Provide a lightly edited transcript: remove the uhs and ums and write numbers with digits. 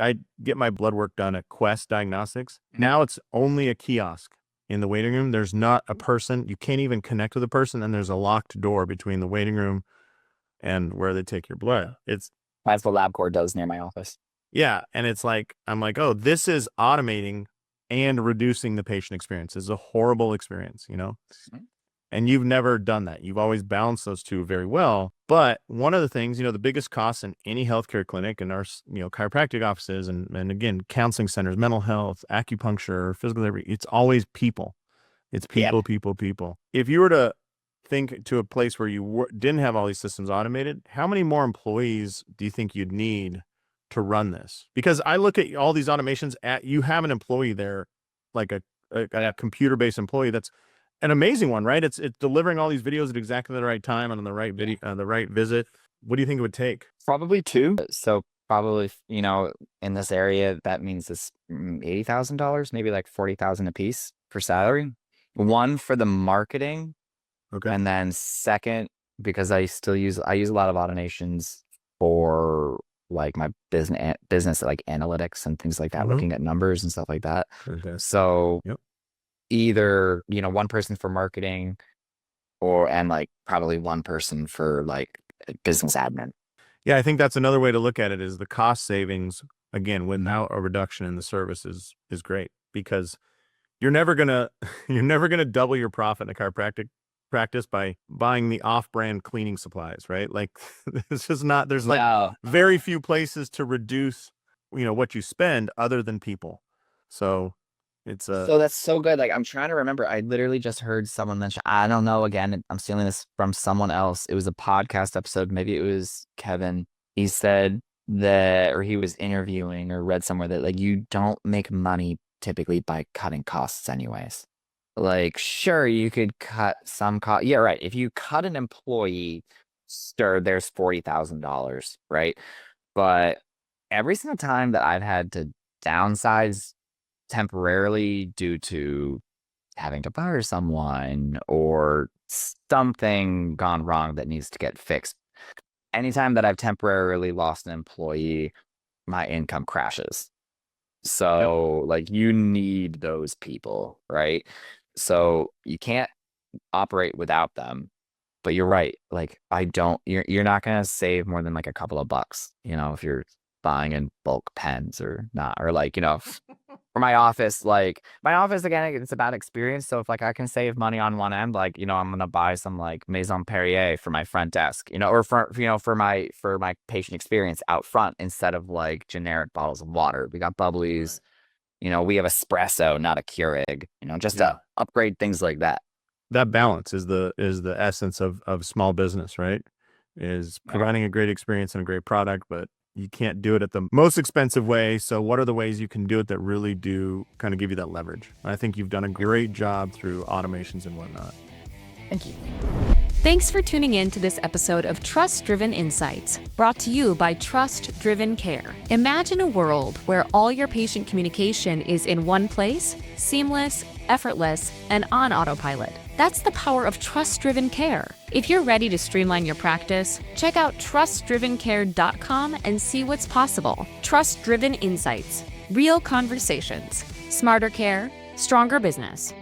I get my blood work done at Quest Diagnostics. Now it's only a kiosk in the waiting room. There's not a person. You can't even connect with a person. And there's a locked door between the waiting room and where they take your blood. That's what LabCorp does near my office. Yeah. And it's like, I'm like, oh, this is automating and reducing the patient experience. It's a horrible experience, And you've never done that. You've always balanced those two very well. But one of the things, the biggest costs in any healthcare clinic and our, chiropractic offices and again, counseling centers, mental health, acupuncture, physical therapy, it's always people. It's people, people. If you were to think to a place where you didn't have all these systems automated, how many more employees do you think you'd need to run this? Because I look at all these automations you have an employee there, like a computer-based employee that's an amazing one, right? It's delivering all these videos at exactly the right time and on the right video, the right visit. What do you think it would take? Probably 2. So probably, in this area, that means it's $80,000, maybe like $40,000 a piece for salary. 1 for the marketing. Okay. And then 2nd, because I use a lot of automations for like my business like analytics and things like that, looking at numbers and stuff like that. Okay. So either, 1 person for marketing and like probably 1 person for like business admin. Yeah, I think that's another way to look at it is the cost savings, again, without a reduction in the service is great because you're never gonna double your profit in a chiropractic practice by buying the off-brand cleaning supplies, right? Like it's just not, there's like very few places to reduce, what you spend other than people. So it's so that's so good. Like I'm trying to remember. I literally just heard someone mention, I don't know, again, I'm stealing this from someone else. It was a podcast episode. Maybe it was Kevin. He said that, or he was interviewing or read somewhere that like you don't make money typically by cutting costs anyways. Like, sure, you could cut some cost. Yeah, right. If you cut an employee, sure, there's $40,000, right? But every single time that I've had to downsize temporarily due to having to fire someone or something gone wrong that needs to get fixed, anytime that I've temporarily lost an employee, my income crashes. So like you need those people, right? So you can't operate without them. But you're right. Like you're not going to save more than like a couple of bucks, if you're buying in bulk pens or not, or like, for my office, again, it's about experience. So if like I can save money on one end, like, I'm going to buy some like Maison Perrier for my front desk, or for my patient experience out front instead of like generic bottles of water. We got bubblies, we have espresso, not a Keurig, just to upgrade things like that. That balance is the essence of small business, right? Is providing a great experience and a great product, but you can't do it at the most expensive way. So what are the ways you can do it that really do kind of give you that leverage? I think you've done a great job through automations and whatnot. Thank you. Thanks for tuning in to this episode of Trust Driven Insights, brought to you by Trust Driven Care. Imagine a world where all your patient communication is in one place, seamless, effortless, and on autopilot. That's the power of trust-driven care. If you're ready to streamline your practice, check out trustdrivencare.com and see what's possible. Trust-driven insights, real conversations, smarter care, stronger business.